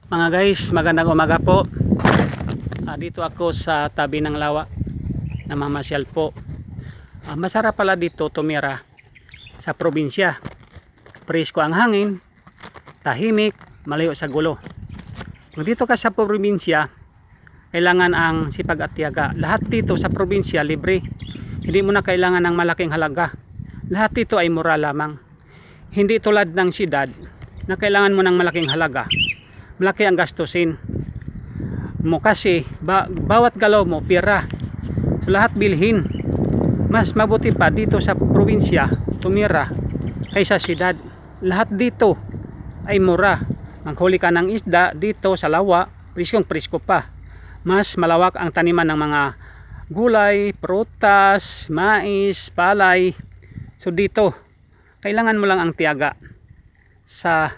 Mga guys, magandang umaga po. Dito ako sa tabi ng lawa, namamasyal po. Masarap pala dito tumira sa probinsya. Presko ang hangin, tahimik, malayo sa gulo. Kung dito ka sa probinsya, kailangan ang sipag at tiyaga. Lahat dito sa probinsya libre. Hindi mo na kailangan ng malaking halaga. Lahat dito ay mura lamang. Hindi tulad ng siyudad na kailangan mo ng malaking halaga. Malaki ang gastusin mo kasi bawat galaw mo pira. So lahat bilhin. Mas mabuti pa dito sa probinsya tumira kaysa siyudad. Lahat dito ay mura. Manghuli ka ng isda dito sa lawa, presko pa. Mas malawak ang taniman ng mga gulay, prutas, mais, palay. So dito kailangan mo lang ang tiyaga sa